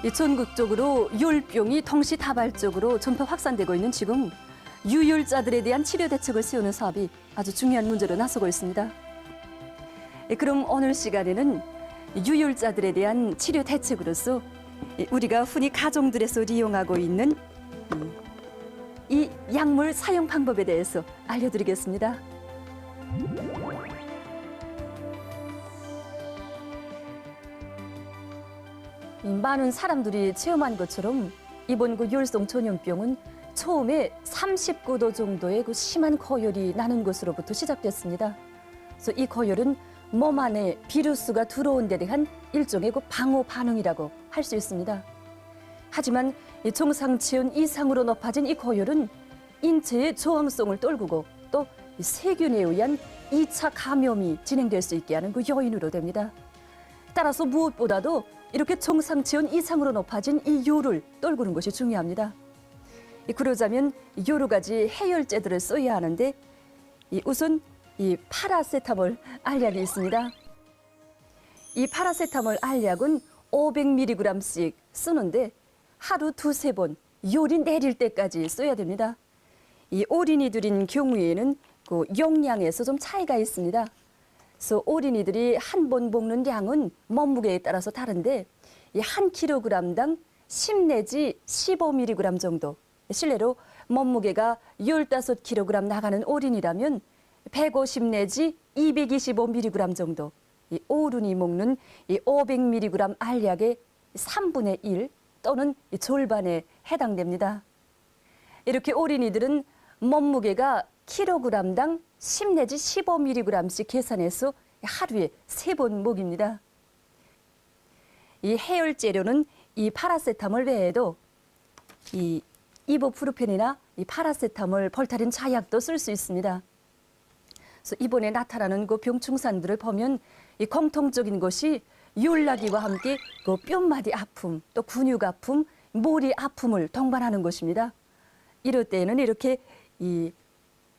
전국적으로 율병이 동시다발적으로 전파 확산되고 있는 지금 유혈자들에 대한 치료 대책을 세우는 사업이 아주 중요한 문제로 나서고 있습니다. 그럼 오늘 시간에는 유혈자들에 대한 치료 대책으로서 우리가 흔히 가정들에서 이용하고 있는 이 약물 사용 방법에 대해서 알려드리겠습니다. 많은 사람들이 체험한 것처럼 이번 율성 전염병은 처음에 39도 정도의 심한 고열이 나는 것으로부터 시작됐습니다. 그래서 이 고열은 몸 안에 비루스가 들어온 데 대한 일종의 방어 반응이라고 할 수 있습니다. 하지만 정상 체온 이상으로 높아진 이 고열은 인체의 저항성을 떨구고 또 세균에 의한 2차 감염이 진행될 수 있게 하는 요인으로 됩니다. 따라서 무엇보다도 이렇게 정상 체온 이상으로 높아진 이 요를 떨구는 것이 중요합니다. 그러자면 여러 가지 해열제들을 써야 하는데 우선 이 파라세타몰 알약이 있습니다. 이 파라세타몰 알약은 500mg씩 쓰는데 하루 두세 번 열이 내릴 때까지 써야 됩니다. 이 어린이들인 경우에는 그 용량에서 좀 차이가 있습니다. 그래서 어린이들이 한 번 먹는 양은 몸무게에 따라서 다른데 한 kg당 10 내지 15mg 정도. 실례로 몸무게가 15kg 나가는 어린이라면 150 내지 225mg 정도. 이 어른이 먹는 이 500mg 알약의 3분의 1 또는 절반에 해당됩니다. 이렇게 어린이들은 몸무게가 kg당 10 내지 15mg씩 계산해서 하루에 3번 먹입니다. 이 해열제료는 이 파라세타몰 외에도 이 이부프루펜이나 이 파라세타몰, 볼타린 자약도 쓸 수 있습니다. 그래서 이번에 나타나는 그 병충산들을 보면 이 공통적인 것이 열나기와 함께 그 뼘마디 아픔, 또 근육 아픔, 머리 아픔을 동반하는 것입니다. 이럴 때에는 이렇게 이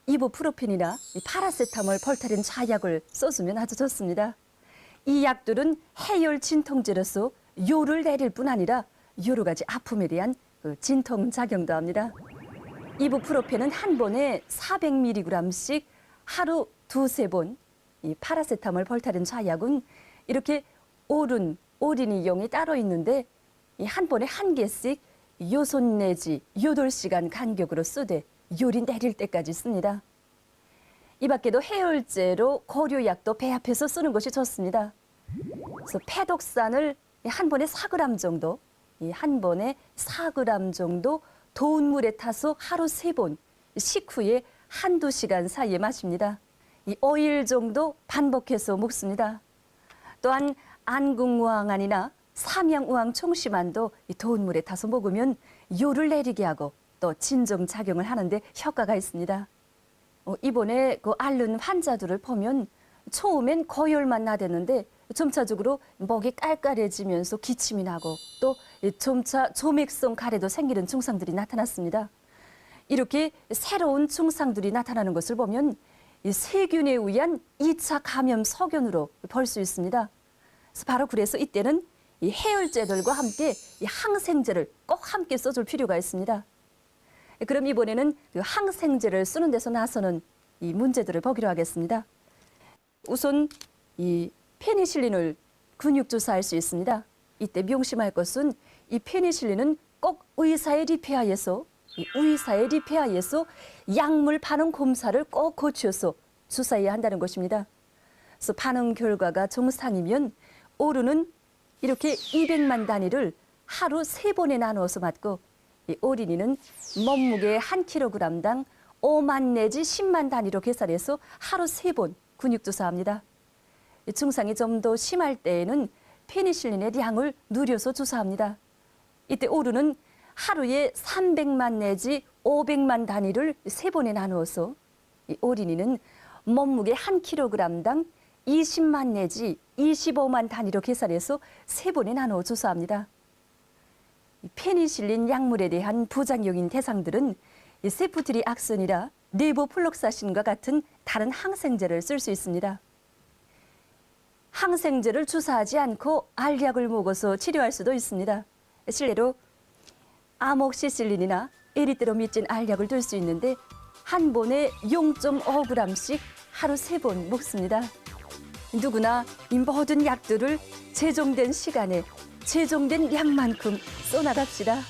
이부프루펜이나 이 파라세타몰, 볼타린 자약을 써주면 아주 좋습니다. 이 약들은 해열 진통제로서 열을 내릴 뿐 아니라 여러 가지 아픔에 대한 그 진통 작용도 합니다. 이부프로펜은 한 번에 400mg씩 하루 두세 번, 이 파라세타몰, 볼타린 자약은 이렇게 어린이용이 따로 있는데 이 한 번에 한 개씩 6 내지 8시간 간격으로 쓰되 열이 내릴 때까지 씁니다. 이 밖에도 해열제로 고려약도 배합해서 쓰는 것이 좋습니다. 그래서 페독산을 한 번에 4g 정도, 한 번에 4g 정도 더운 물에 타서 하루 3번, 식후에 한두 시간 사이에 마십니다. 5일 정도 반복해서 먹습니다. 또한 안궁우황안이나 삼양우황 총심안도 더운 물에 타서 먹으면 열을 내리게 하고 또 진정작용을 하는데 효과가 있습니다. 이번에 그 앓는 환자들을 보면 처음엔 고열만 나댔는데 점차적으로 목이 깔깔해지면서 기침이 나고 또 점차 조맥성 가래도 생기는 증상들이 나타났습니다. 이렇게 새로운 증상들이 나타나는 것을 보면 이 세균에 의한 2차 감염 소견으로 볼 수 있습니다. 그래서 이때는 이 해열제들과 함께 이 항생제를 꼭 함께 써줄 필요가 있습니다. 그럼 이번에는 그 항생제를 쓰는 데서 나서는 이 문제들을 보기로 하겠습니다. 우선 이 페니실린을 근육주사할 수 있습니다. 이때 명심할 것은 이 페니실린은 꼭 의사의 리페하에서 약물 반응 검사를 꼭 거쳐서 주사해야 한다는 것입니다. 그래서 반응 결과가 정상이면 어른은 이렇게 200만 단위를 하루 3번에 나누어서 맞고 이 어린이는 몸무게 1kg당 5만 내지 10만 단위로 계산해서 하루 3번 근육주사합니다. 증상이 좀 더 심할 때에는 페니실린의 양을 늘려서 주사합니다. 이때 어른은 하루에 300만 내지 500만 단위를 3번에 나누어서 이 어린이는 몸무게 1kg당 20만 내지 25만 단위로 계산해서 3번에 나누어 주사합니다. 페니실린 약물에 대한 부작용인 대상들은 세프트리악선이라 레보플록사신과 같은 다른 항생제를 쓸 수 있습니다. 항생제를 주사하지 않고 알약을 먹어서 치료할 수도 있습니다. 실내로 아목시실린이나 에리트로미진 알약을 둘 수 있는데 한 번에 0.5g씩 하루 3번 먹습니다. 누구나 이 모든 약들을 제정된 시간에 제정된 양만큼 써나갑시다.